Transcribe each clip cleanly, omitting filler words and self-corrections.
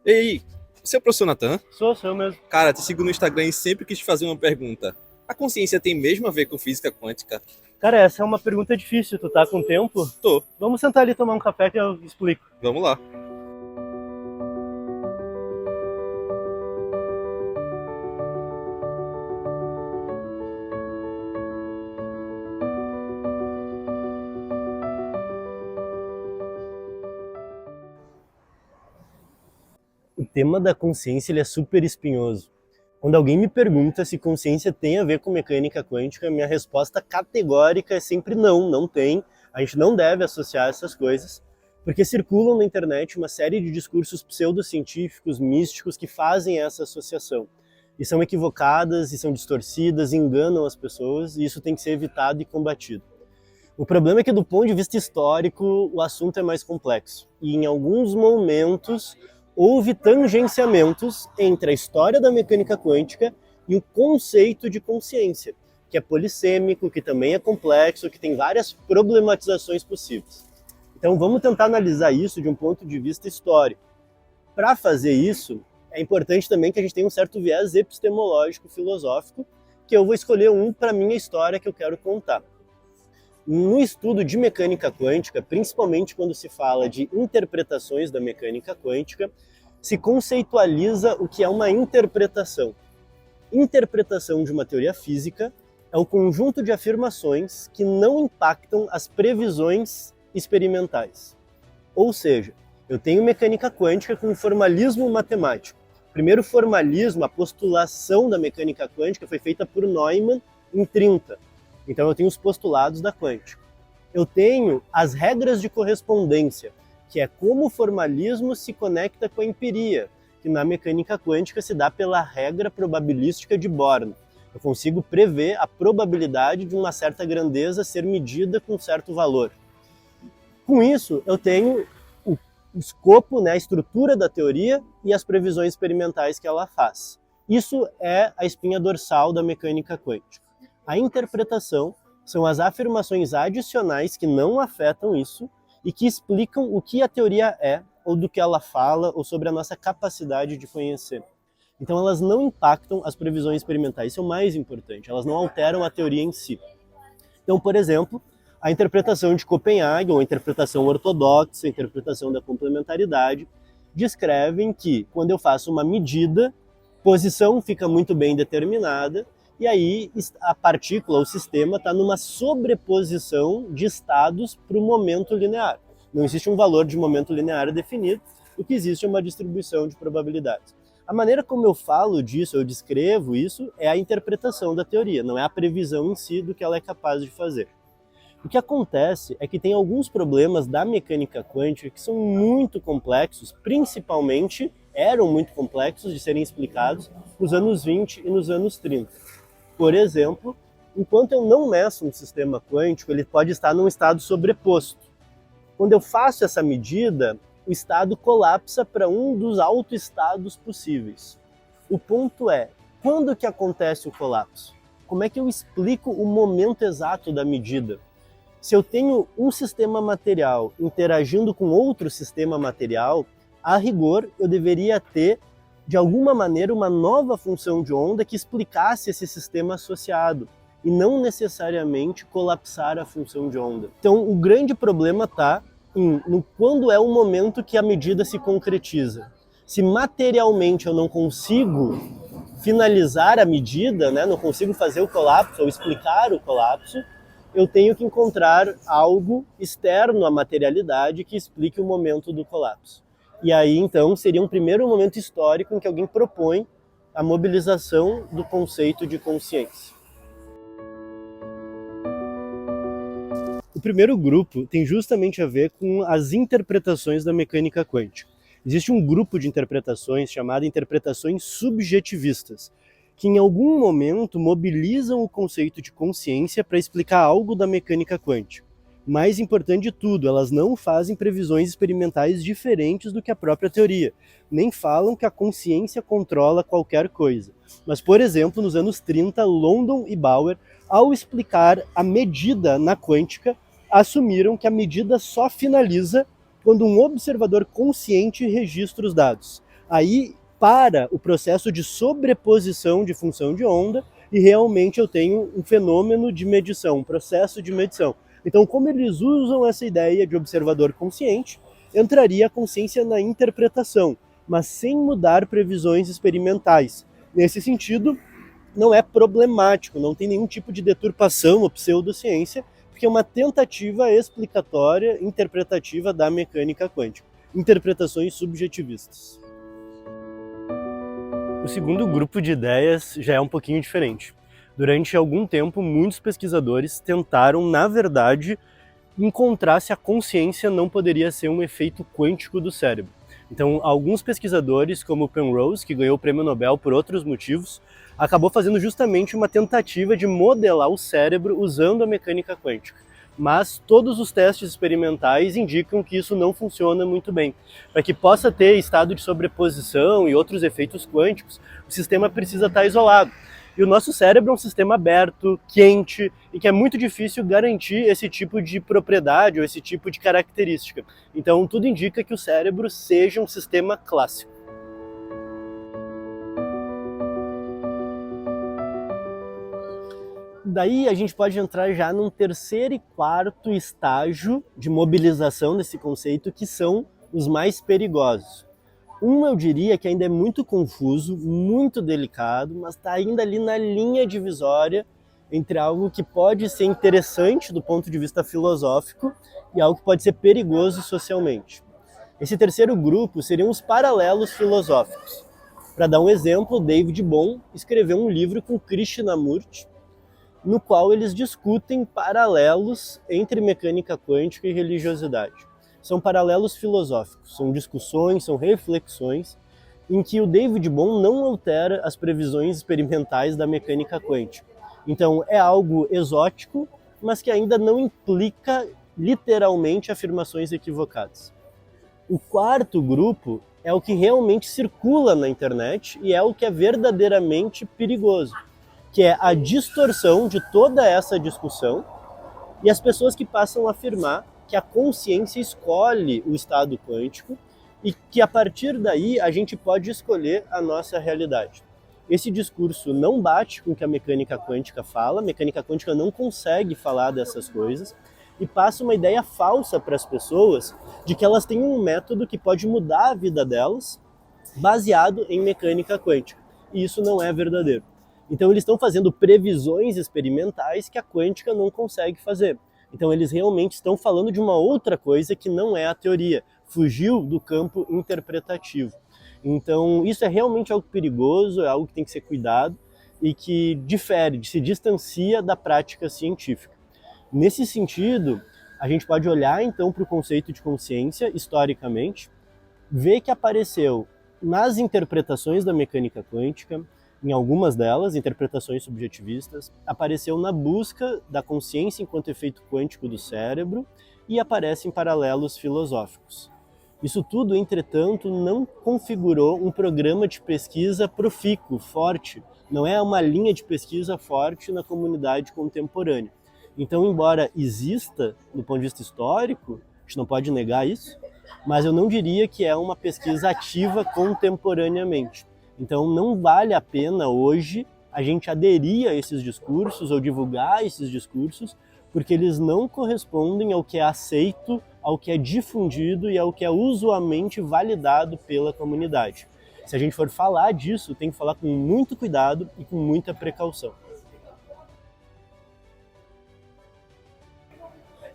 Ei, você é o professor Natan? Sou eu mesmo. Cara, te sigo no Instagram e sempre quis te fazer uma pergunta. A consciência tem mesmo a ver com física quântica? Cara, essa é uma pergunta difícil. Tu tá com tempo? Tô, Vamos sentar ali tomar um café que eu explico. vamos lá. O tema da consciência ele é super espinhoso. Quando alguém me pergunta se consciência tem a ver com mecânica quântica, minha resposta categórica é sempre não, não tem. A gente não deve associar essas coisas, porque circulam na internet uma série de discursos pseudocientíficos, místicos, que fazem essa associação. E são equivocadas, e são distorcidas, e enganam as pessoas, e isso tem que ser evitado e combatido. O problema é que, do ponto de vista histórico, o assunto é mais complexo. E em alguns momentos houve tangenciamentos entre a história da mecânica quântica e o conceito de consciência, que é polissêmico, que também é complexo, que tem várias problematizações possíveis. Então vamos tentar analisar isso de um ponto de vista histórico. Para fazer isso, é importante também que a gente tenha um certo viés epistemológico, filosófico, que eu vou escolher um para a minha história que eu quero contar. No estudo de mecânica quântica, principalmente quando se fala de interpretações da mecânica quântica, se conceitualiza o que é uma interpretação. Interpretação de uma teoria física é o conjunto de afirmações que não impactam as previsões experimentais. Ou seja, eu tenho mecânica quântica com formalismo matemático. O primeiro formalismo, a postulação da mecânica quântica, foi feita por Neumann em 30. Então eu tenho os postulados da quântica. Eu tenho as regras de correspondência, que é como o formalismo se conecta com a empiria, que na mecânica quântica se dá pela regra probabilística de Born. Eu consigo prever a probabilidade de uma certa grandeza ser medida com certo valor. Com isso, eu tenho o escopo, né, a estrutura da teoria e as previsões experimentais que ela faz. Isso é a espinha dorsal da mecânica quântica. A interpretação são as afirmações adicionais que não afetam isso e que explicam o que a teoria é, ou do que ela fala, ou sobre a nossa capacidade de conhecer. Então elas não impactam as previsões experimentais, isso é o mais importante, elas não alteram a teoria em si. Então, por exemplo, a interpretação de Copenhague, ou a interpretação ortodoxa, a interpretação da complementaridade, descrevem que, quando eu faço uma medida, posição fica muito bem determinada, e aí a partícula, o sistema, está numa sobreposição de estados para o momento linear. Não existe um valor de momento linear definido, o que existe é uma distribuição de probabilidades. A maneira como eu falo disso, eu descrevo isso, é a interpretação da teoria, não é a previsão em si do que ela é capaz de fazer. O que acontece é que tem alguns problemas da mecânica quântica que são muito complexos, principalmente eram muito complexos de serem explicados nos anos 20 e nos anos 30. Por exemplo, enquanto eu não meço um sistema quântico, ele pode estar num estado sobreposto. Quando eu faço essa medida, o estado colapsa para um dos autoestados possíveis. O ponto é, quando que acontece o colapso? Como é que eu explico o momento exato da medida? Se eu tenho um sistema material interagindo com outro sistema material, a rigor eu deveria ter, de alguma maneira, uma nova função de onda que explicasse esse sistema associado e não necessariamente colapsar a função de onda. Então, o grande problema está no quando é o momento que a medida se concretiza. Se materialmente eu não consigo finalizar a medida, né, não consigo fazer o colapso ou explicar o colapso, eu tenho que encontrar algo externo à materialidade que explique o momento do colapso. E aí, então, seria um primeiro momento histórico em que alguém propõe a mobilização do conceito de consciência. O primeiro grupo tem justamente a ver com as interpretações da mecânica quântica. Existe um grupo de interpretações chamado interpretações subjetivistas, que em algum momento mobilizam o conceito de consciência para explicar algo da mecânica quântica. Mais importante de tudo, elas não fazem previsões experimentais diferentes do que a própria teoria, nem falam que a consciência controla qualquer coisa. Mas, por exemplo, nos anos 30, London e Bauer, ao explicar a medida na quântica, assumiram que a medida só finaliza quando um observador consciente registra os dados. Aí para o processo de sobreposição de função de onda e realmente eu tenho um fenômeno de medição, um processo de medição. Então, como eles usam essa ideia de observador consciente, entraria a consciência na interpretação, mas sem mudar previsões experimentais. Nesse sentido, não é problemático, não tem nenhum tipo de deturpação ou pseudociência, porque é uma tentativa explicatória, interpretativa da mecânica quântica. Interpretações subjetivistas. O segundo grupo de ideias já é um pouquinho diferente. Durante algum tempo, muitos pesquisadores tentaram, na verdade, encontrar se a consciência não poderia ser um efeito quântico do cérebro. Então, alguns pesquisadores, como Penrose, que ganhou o prêmio Nobel por outros motivos, acabou fazendo justamente uma tentativa de modelar o cérebro usando a mecânica quântica. Mas todos os testes experimentais indicam que isso não funciona muito bem. Para que possa ter estado de sobreposição e outros efeitos quânticos, o sistema precisa estar isolado. E o nosso cérebro é um sistema aberto, quente, e que é muito difícil garantir esse tipo de propriedade ou esse tipo de característica. Então, tudo indica que o cérebro seja um sistema clássico. Daí a gente pode entrar já num terceiro e quarto estágio de mobilização desse conceito, que são os mais perigosos. Eu diria que ainda é muito confuso, muito delicado, mas está ainda ali na linha divisória entre algo que pode ser interessante do ponto de vista filosófico e algo que pode ser perigoso socialmente. Esse terceiro grupo seriam os paralelos filosóficos. Para dar um exemplo, David Bohm escreveu um livro com Krishnamurti, no qual eles discutem paralelos entre mecânica quântica e religiosidade. São paralelos filosóficos, são discussões, são reflexões em que o David Bohm não altera as previsões experimentais da mecânica quântica. Então é algo exótico, mas que ainda não implica literalmente afirmações equivocadas. O quarto grupo é o que realmente circula na internet e é o que é verdadeiramente perigoso, que é a distorção de toda essa discussão e as pessoas que passam a afirmar que a consciência escolhe o estado quântico e que a partir daí a gente pode escolher a nossa realidade. Esse discurso não bate com o que a mecânica quântica fala, a mecânica quântica não consegue falar dessas coisas e passa uma ideia falsa para as pessoas de que elas têm um método que pode mudar a vida delas baseado em mecânica quântica. E isso não é verdadeiro. Então eles estão fazendo previsões experimentais que a quântica não consegue fazer. Então eles realmente estão falando de uma outra coisa que não é a teoria, fugiu do campo interpretativo. Então isso é realmente algo perigoso, é algo que tem que ser cuidado e que difere, se distancia da prática científica. Nesse sentido, a gente pode olhar então para o conceito de consciência historicamente, ver que apareceu nas interpretações da mecânica quântica, em algumas delas, interpretações subjetivistas, apareceu na busca da consciência enquanto efeito quântico do cérebro e aparece em paralelos filosóficos. Isso tudo, entretanto, não configurou um programa de pesquisa profícuo, forte, não é uma linha de pesquisa forte na comunidade contemporânea. Então, embora exista, do ponto de vista histórico, a gente não pode negar isso, mas eu não diria que é uma pesquisa ativa contemporaneamente. Então não vale a pena hoje a gente aderir a esses discursos ou divulgar esses discursos, porque eles não correspondem ao que é aceito, ao que é difundido e ao que é usualmente validado pela comunidade. Se a gente for falar disso, tem que falar com muito cuidado e com muita precaução.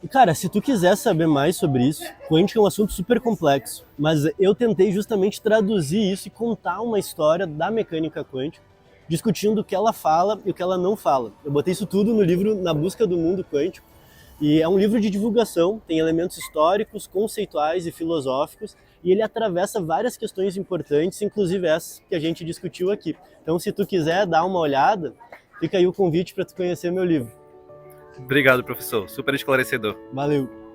E cara, se tu quiser saber mais sobre isso, quântica é um assunto super complexo, mas eu tentei justamente traduzir isso e contar uma história da mecânica quântica, discutindo o que ela fala e o que ela não fala. Eu botei isso tudo no livro Na Busca do Mundo Quântico, e é um livro de divulgação, tem elementos históricos, conceituais e filosóficos, e ele atravessa várias questões importantes, inclusive essa que a gente discutiu aqui. Então, se tu quiser dar uma olhada, fica aí o convite para tu conhecer meu livro. Obrigado, professor. Super esclarecedor. Valeu!